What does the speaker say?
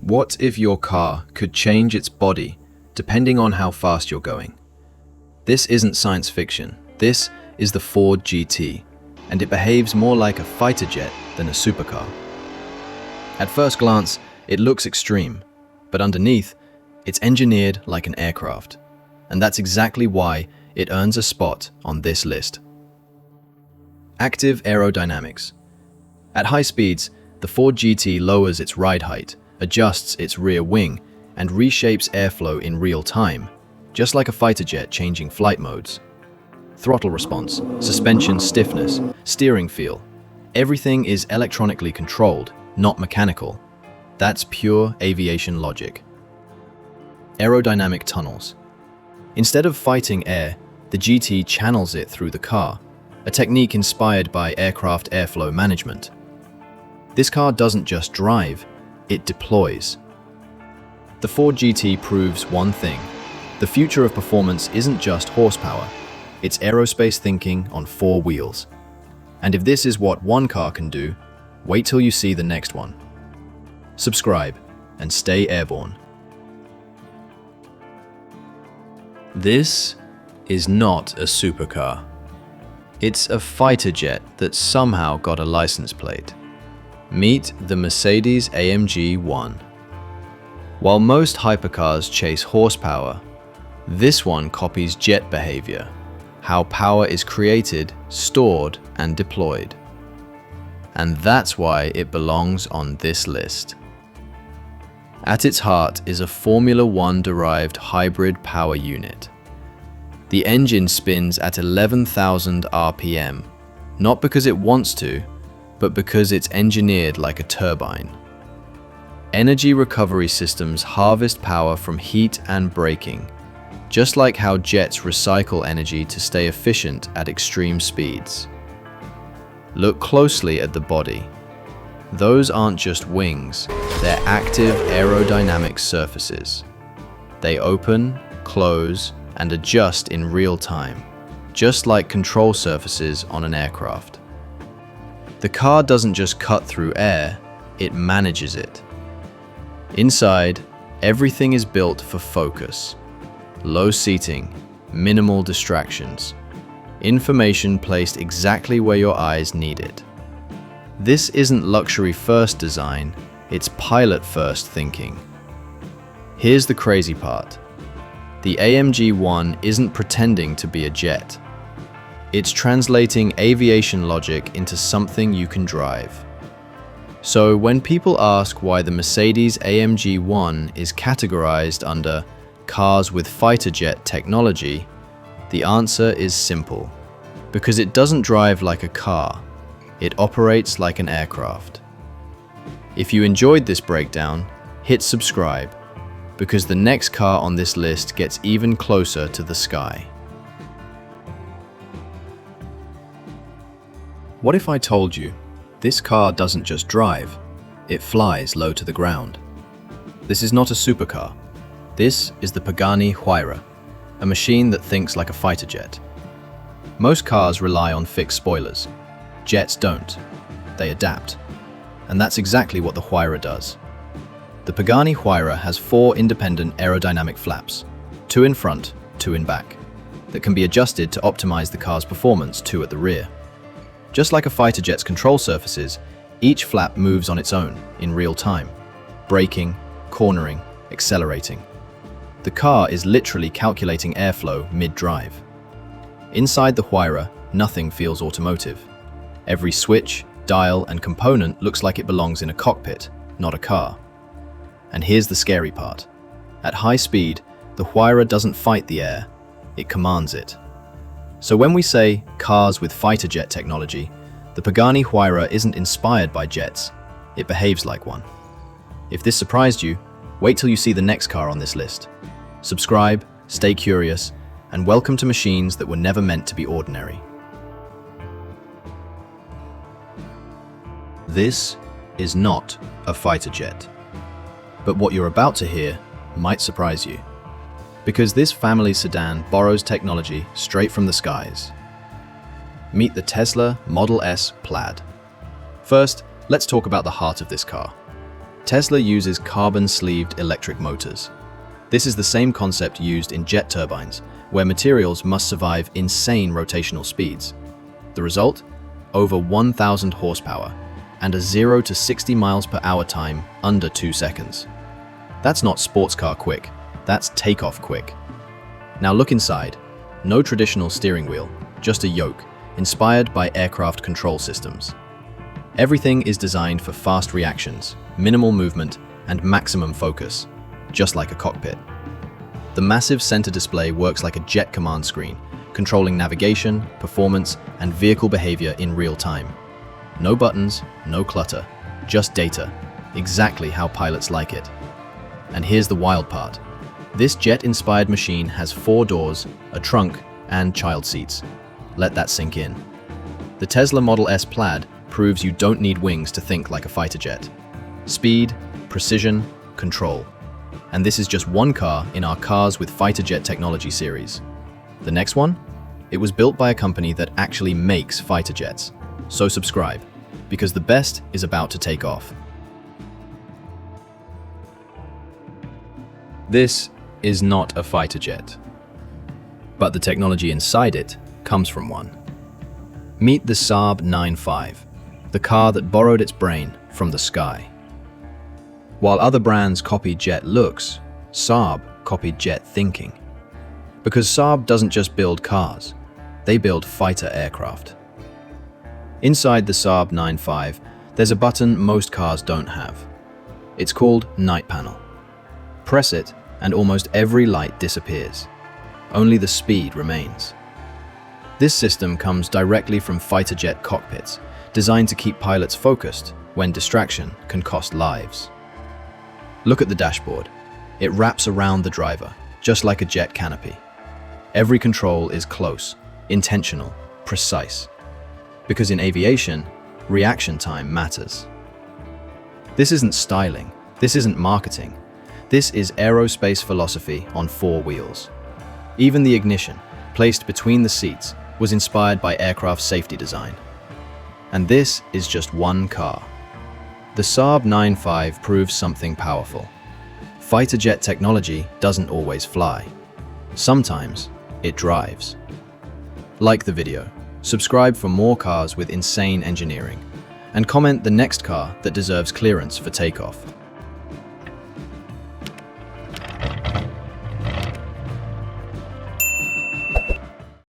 What if your car could change its body depending on how fast you're going? This isn't science fiction. This is the Ford GT, and it behaves more like a fighter jet than a supercar. At first glance, it looks extreme, but underneath, it's engineered like an aircraft. And that's exactly why it earns a spot on this list. Active aerodynamics. At high speeds, the Ford GT lowers its ride height, adjusts its rear wing, and reshapes airflow in real time, just like a fighter jet changing flight modes. Throttle response, suspension stiffness, steering feel. Everything is electronically controlled, not mechanical. That's pure aviation logic. Aerodynamic tunnels. Instead of fighting air, the GT channels it through the car, a technique inspired by aircraft airflow management. This car doesn't just drive, it deploys. The Ford GT proves one thing. The future of performance isn't just horsepower, it's aerospace thinking on four wheels. And if this is what one car can do, wait till you see the next one. Subscribe and stay airborne. This is not a supercar. It's a fighter jet that somehow got a license plate. Meet the Mercedes-AMG 1. While most hypercars chase horsepower, this one copies jet behavior, how power is created, stored, and deployed. And that's why it belongs on this list. At its heart is a Formula One-derived hybrid power unit. The engine spins at 11,000 RPM, not because it wants to, but because it's engineered like a turbine. Energy recovery systems harvest power from heat and braking, just like how jets recycle energy to stay efficient at extreme speeds. Look closely at the body. Those aren't just wings, they're active aerodynamic surfaces. They open, close, and adjust in real time, just like control surfaces on an aircraft. The car doesn't just cut through air, it manages it. Inside, everything is built for focus. Low seating, minimal distractions. Information placed exactly where your eyes need it. This isn't luxury-first design, it's pilot-first thinking. Here's the crazy part. The AMG 1 isn't pretending to be a jet. It's translating aviation logic into something you can drive. So when people ask why the Mercedes-AMG 1 is categorized under cars with fighter jet technology, the answer is simple. Because it doesn't drive like a car, it operates like an aircraft. If you enjoyed this breakdown, hit subscribe, because the next car on this list gets even closer to the sky. What if I told you, this car doesn't just drive, it flies low to the ground? This is not a supercar. This is the Pagani Huayra, a machine that thinks like a fighter jet. Most cars rely on fixed spoilers. Jets don't. They adapt. And that's exactly what the Huayra does. The Pagani Huayra has 4 independent aerodynamic flaps, 2 in front, 2 in back, that can be adjusted to optimize the car's performance, 2 at the rear. Just like a fighter jet's control surfaces, each flap moves on its own, in real time, braking, cornering, accelerating. The car is literally calculating airflow mid-drive. Inside the Huayra, nothing feels automotive. Every switch, dial, and component looks like it belongs in a cockpit, not a car. And here's the scary part. At high speed, the Huayra doesn't fight the air, it commands it. So when we say cars with fighter jet technology, the Pagani Huayra isn't inspired by jets, it behaves like one. If this surprised you, wait till you see the next car on this list. Subscribe, stay curious, and welcome to machines that were never meant to be ordinary. This is not a fighter jet. But what you're about to hear might surprise you. Because this family sedan borrows technology straight from the skies. Meet the Tesla Model S Plaid. First, let's talk about the heart of this car. Tesla uses carbon-sleeved electric motors. This is the same concept used in jet turbines, where materials must survive insane rotational speeds. The result? Over 1,000 horsepower and a 0 to 60 miles per hour time under 2 seconds. That's not sports car quick, that's takeoff quick. Now look inside. No traditional steering wheel, just a yoke, inspired by aircraft control systems. Everything is designed for fast reactions, minimal movement, and maximum focus, just like a cockpit. The massive center display works like a jet command screen, controlling navigation, performance, and vehicle behavior in real time. No buttons, no clutter, just data, exactly how pilots like it. And here's the wild part. This jet-inspired machine has 4 doors, a trunk, and child seats. Let that sink in. The Tesla Model S Plaid proves you don't need wings to think like a fighter jet. Speed, precision, control. And this is just one car in our Cars with Fighter Jet Technology series. The next one? It was built by a company that actually makes fighter jets. So subscribe, because the best is about to take off. This is not a fighter jet, but the technology inside it comes from one. Meet the Saab 9-5, the car that borrowed its brain from the sky. While other brands copied jet looks, Saab copied jet thinking. Because Saab doesn't just build cars, they build fighter aircraft. Inside the Saab 9-5, there's a button most cars don't have. It's called Night Panel. Press it, and almost every light disappears. Only the speed remains. This system comes directly from fighter jet cockpits, designed to keep pilots focused when distraction can cost lives. Look at the dashboard. It wraps around the driver, just like a jet canopy. Every control is close, intentional, precise. Because in aviation, reaction time matters. This isn't styling. This isn't marketing. This is aerospace philosophy on 4 wheels. Even the ignition, placed between the seats, was inspired by aircraft safety design. And this is just one car. The Saab 9-5 proves something powerful. Fighter jet technology doesn't always fly. Sometimes it drives. Like the video, subscribe for more cars with insane engineering, and comment the next car that deserves clearance for takeoff.